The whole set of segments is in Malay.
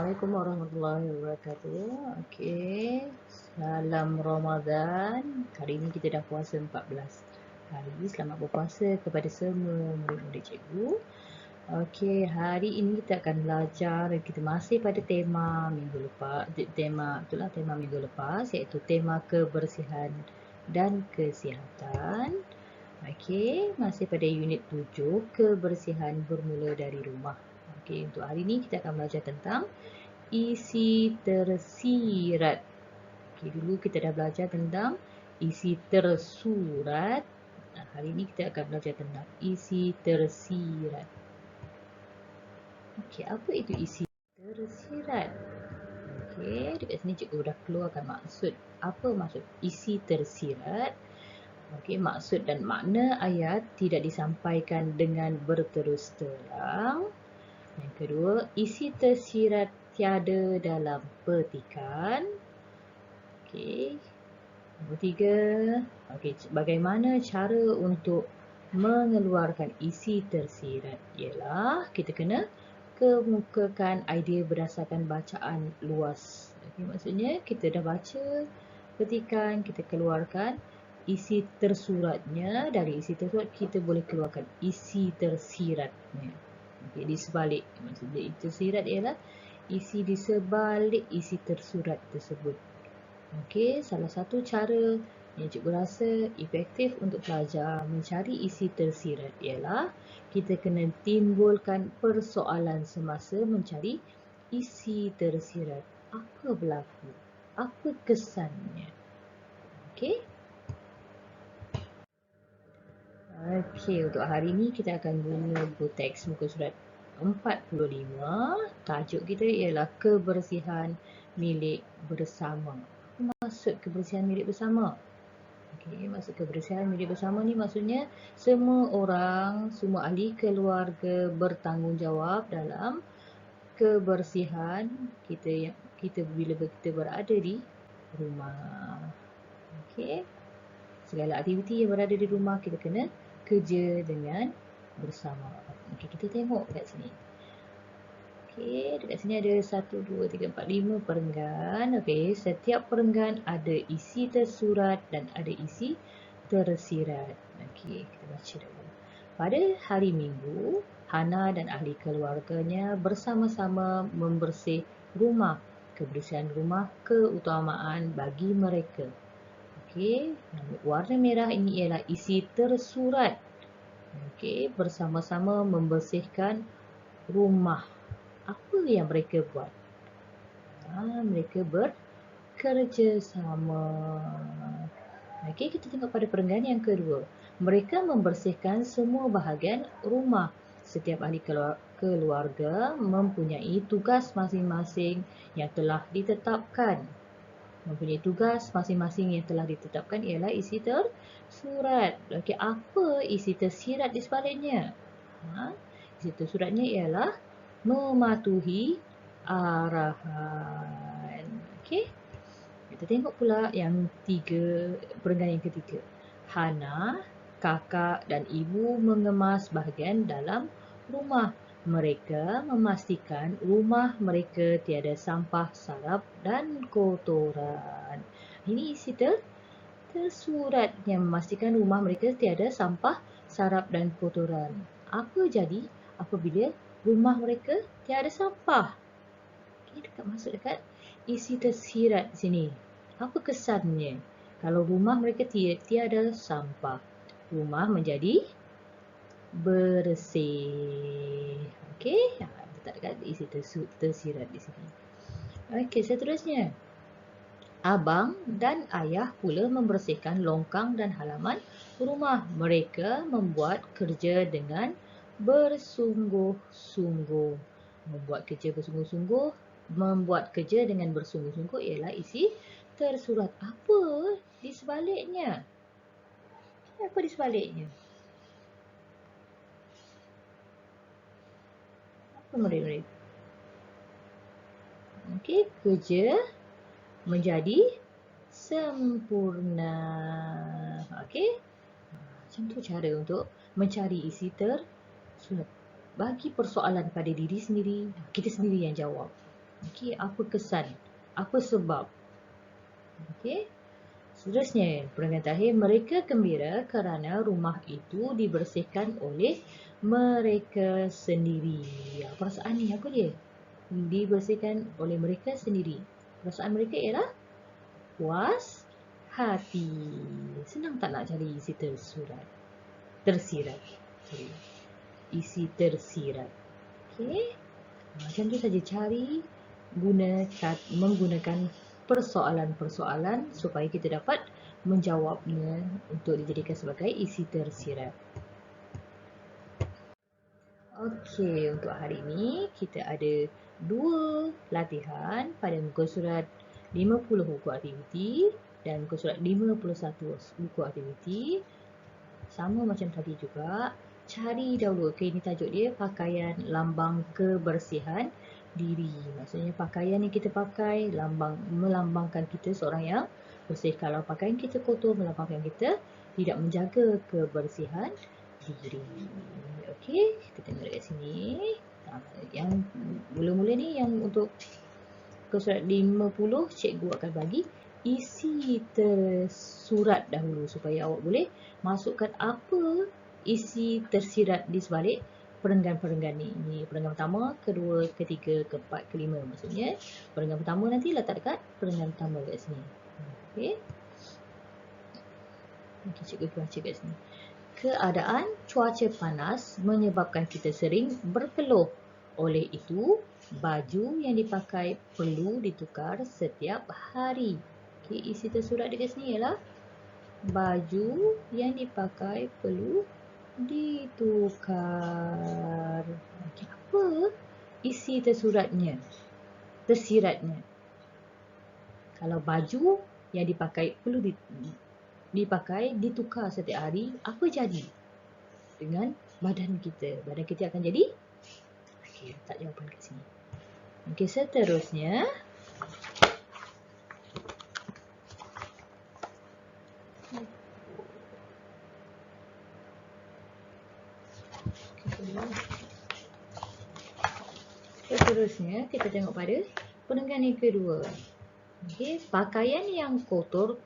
Assalamualaikum warahmatullahi wabarakatuh. Okey, salam Ramadan. Hari ini kita dah puasa 14 hari. Selamat berpuasa kepada semua murid-murid cikgu. Okey, hari ini kita akan belajar, kita masih pada tema minggu lepas, tema minggu lepas, iaitu tema kebersihan dan kesihatan. Okey, masih pada unit 7, kebersihan bermula dari rumah. Okey, untuk hari ini kita akan belajar tentang isi tersirat. Okey, dulu kita dah belajar tentang isi tersurat. Hari ini kita akan belajar tentang isi tersirat. Okey, apa itu isi tersirat? Okey, dekat sini cikgu dah keluarkan maksud. Apa maksud isi tersirat? Okey, maksud dan makna ayat tidak disampaikan dengan berterus terang. Yang kedua, isi tersirat tiada dalam petikan. Okey. Nombor 3, okey, bagaimana cara untuk mengeluarkan isi tersirat? Ialah kita kena kemukakan idea berdasarkan bacaan luas. Okey, maksudnya kita dah baca petikan, kita keluarkan isi tersuratnya. Dari isi tersurat kita boleh keluarkan isi tersiratnya. Okay, di sebalik, maksudnya isi tersirat ialah isi di sebalik isi tersurat tersebut. Okey, salah satu cara yang cikgu rasa efektif untuk pelajar mencari isi tersirat ialah kita kena timbulkan persoalan semasa mencari isi tersirat. Apa berlaku? Apa kesannya? Okey. Okey, untuk hari ini kita akan guna buku teks muka surat 45. Tajuk kita ialah kebersihan milik bersama. Apa maksud kebersihan milik bersama? Okey, maksud kebersihan milik bersama ni maksudnya semua orang, semua ahli keluarga bertanggungjawab dalam kebersihan kita bila kita berada di rumah. Okey. Segala aktiviti yang berada di rumah kita kena kerja dengan bersama. Okey, kita tengok kat sini. Okey, dekat sini ada 1, 2, 3, 4, 5 perenggan. Okey, setiap perenggan ada isi tersurat dan ada isi tersirat. Okey, kita baca dulu. Pada hari Minggu, Hana dan ahli keluarganya bersama-sama membersih rumah. Kebersihan rumah keutamaan bagi mereka. Okey, warna merah ini ialah isi tersurat. Okey, bersama-sama membersihkan rumah. Apa yang mereka buat? Mereka bekerjasama. Okey, kita tengok pada perenggan yang kedua. Mereka membersihkan semua bahagian rumah. Setiap ahli keluarga mempunyai tugas masing-masing yang telah ditetapkan. Mempunyai tugas masing-masing yang telah ditetapkan ialah isi tersurat. Okey, apa isi tersirat di sebaliknya? Isi tersuratnya ialah mematuhi arahan. Okey. Kita tengok pula yang perenggan yang ketiga. Hana, kakak dan ibu mengemas bahagian dalam rumah. Mereka memastikan rumah mereka tiada sampah sarap dan kotoran. Ini isi tersurat yang memastikan rumah mereka tiada sampah sarap dan kotoran. Apa jadi apabila rumah mereka tiada sampah? Okay, masuk dekat isi tersirat di sini. Apa kesannya? Kalau rumah mereka tiada sampah, rumah menjadi bersih. Okey, letak dekat isi tersirat di sini. Okey, seterusnya. Abang dan ayah pula membersihkan longkang dan halaman rumah. Mereka membuat kerja dengan bersungguh-sungguh. Membuat kerja dengan bersungguh-sungguh ialah isi tersurat. Apa di sebaliknya? Apa di sebaliknya? Apa murid-murid? Okey, kerja menjadi sempurna. Okey? Macam tu cara untuk mencari isi tersurat. Bagi persoalan pada diri sendiri, kita sendiri yang jawab. Okey, apa kesan? Apa sebab? Okey. Seterusnya, perenggan terakhir, mereka gembira kerana rumah itu dibersihkan oleh mereka sendiri. Perasaan ni apa dia? Dibersihkan oleh mereka sendiri. Perasaan mereka ialah puas hati. Senang tak nak cari isi tersirat? Sorry. Isi tersirat. Okey. Macam tu saja cari menggunakan persoalan-persoalan supaya kita dapat menjawabnya untuk dijadikan sebagai isi tersirat. Okey, untuk hari ini kita ada 2 latihan pada muka surat 50 buku aktiviti dan muka surat 51 buku aktiviti. Sama macam tadi juga, cari dahulu. Okey, ini tajuk dia pakaian lambang kebersihan diri. Maksudnya pakaian yang kita pakai melambangkan kita seorang yang bersih. Kalau pakaian kita kotor, melambangkan kita tidak menjaga kebersihan diri. Okey, kita tengok dekat sini. Yang mula-mula ni yang untuk ke surat 50, cikgu akan bagi isi tersurat dahulu supaya awak boleh masukkan apa isi tersirat di sebalik perenggan-perenggan ni. Ini perenggan pertama, kedua, ketiga, keempat, kelima. Maksudnya perenggan pertama nanti letak dekat perenggan pertama kat sini. Okey. Okey, cikgu baca kat sini. Keadaan cuaca panas menyebabkan kita sering berpeluh. Oleh itu, baju yang dipakai perlu ditukar setiap hari. Okey, isi tersurat dekat sini ialah baju yang dipakai perlu ditukar. Okey, apa isi tersiratnya? Kalau baju yang dipakai perlu ditukar setiap hari, apa jadi dengan badan kita? Badan kita akan jadi? Okey, letak jawapan kat sini. Okey, seterusnya kita tengok pada perenggan yang kedua. Okey, pakaian yang kotor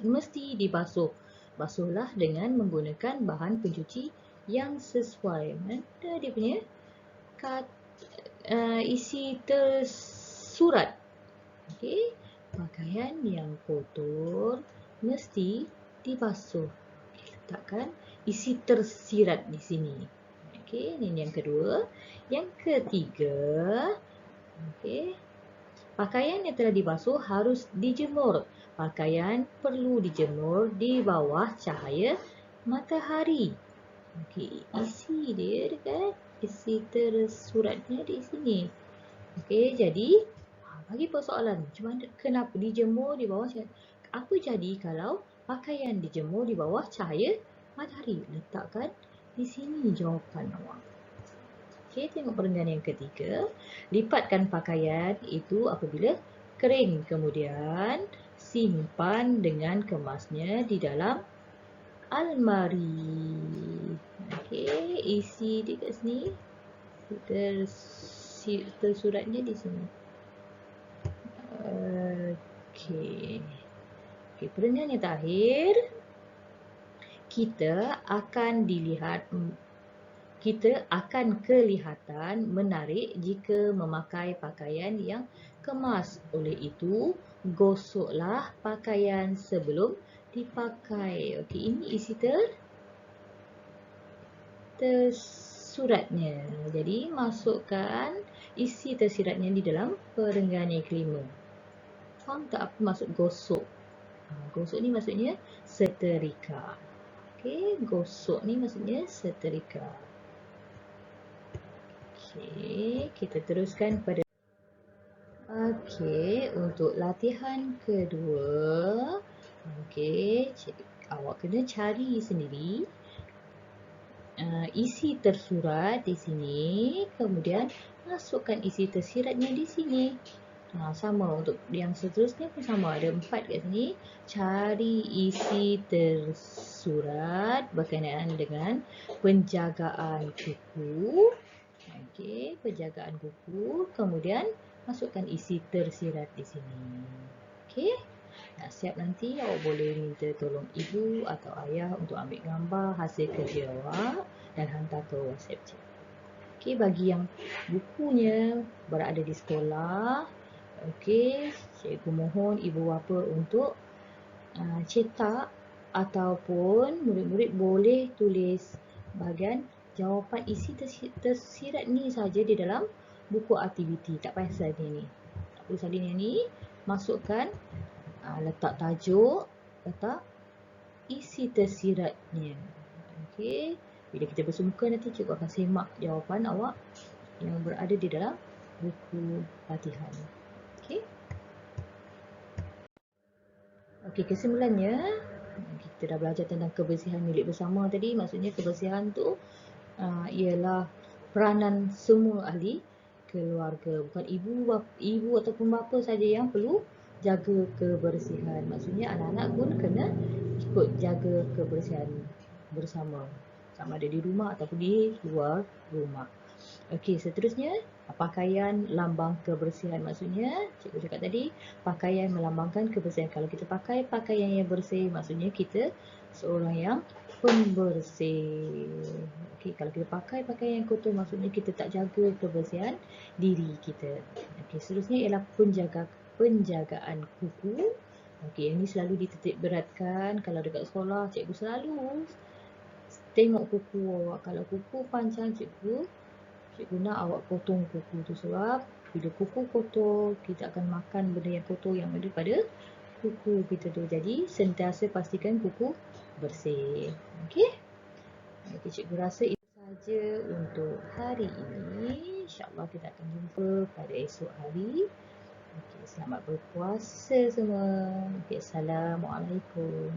mesti dibasuh. Basuhlah dengan menggunakan bahan pencuci yang sesuai. Mana dia punya isi tersurat? Okey, pakaian yang kotor mesti dibasuh. Letakkan isi tersirat di sini. Okey, ini yang kedua. Yang ketiga, okey, pakaian yang telah dibasuh harus dijemur. Pakaian perlu dijemur di bawah cahaya matahari. Okey, isi dia dekat isi tersuratnya di sini. Okey, jadi bagi persoalan, macam mana, kenapa dijemur di bawah cahaya? Apa jadi kalau pakaian dijemur di bawah cahaya matahari? Letakkan di sini jawapan awak. Okey, tengok perenggan yang ketiga. Lipatkan pakaian itu apabila kering. Kemudian simpan dengan kemasnya di dalam almari. Okey, isi di kat sini. Tersuratnya di sini. Okey. Okey, perenggan yang terakhir. Kita akan kelihatan menarik jika memakai pakaian yang kemas. Oleh itu, gosoklah pakaian sebelum dipakai. Okey, ini isi tersuratnya. Jadi, masukkan isi tersiratnya di dalam perenggan yang kelima. Faham tak apa maksud gosok? Gosok ni maksudnya setrika. Okey, gosok ni maksudnya setrika. Okey, kita teruskan pada untuk latihan kedua. Okey, awak kena cari sendiri isi tersurat di sini, kemudian masukkan isi tersiratnya di sini. Sama untuk yang seterusnya pun sama, ada 4 kat sini. Cari isi tersurat berkenaan dengan penjagaan kuku. Okey, penjagaan kuku. Kemudian masukkan isi tersirat di sini. Okey. Nak siap nanti awak boleh minta tolong ibu atau ayah untuk ambil gambar hasil kerja awak dan hantar ke WhatsApp cik. Okey, bagi yang bukunya berada di sekolah, okey, cikgu mohon ibu bapa untuk cetak ataupun murid-murid boleh tulis bahagian jawapan isi tersirat ni saja di dalam buku aktiviti. Tak payah salin ni. Tak perlu salin yang ni. Masukkan, letak tajuk, letak isi tersiratnya. Okey. Bila kita bersemuka nanti cikgu akan semak jawapan awak yang berada di dalam buku latihan. Okey. Okey, kesimpulannya kita dah belajar tentang kebersihan milik bersama tadi. Maksudnya kebersihan tu ialah peranan semua ahli keluarga. Bukan ibu ataupun bapa saja yang perlu jaga kebersihan. Maksudnya anak-anak pun kena ikut jaga kebersihan bersama. Sama ada di rumah ataupun di luar rumah. Okey, seterusnya pakaian lambang kebersihan. Maksudnya cikgu cakap tadi, pakaian melambangkan kebersihan. Kalau kita pakai pakaian yang bersih, maksudnya kita seorang yang pembersih. Okey, kalau kita pakai pakaian yang kotor, maksudnya kita tak jaga kebersihan diri kita. Okey, seterusnya ialah penjagaan kuku. Okey, ini selalu dititik beratkan. Kalau dekat sekolah, cikgu selalu tengok kuku awak. Kalau kuku panjang, cikgu nak awak potong kuku tu, sebab bila kuku kotor, kita akan makan benda yang kotor yang ada pada kuku kita tu. Jadi sentiasa pastikan kuku bersih. Okey. Okey, cikgu rasa itu saja untuk hari ini. InsyaAllah kita akan jumpa pada esok hari. Okey, selamat berpuasa semua. Okey, Assalamualaikum.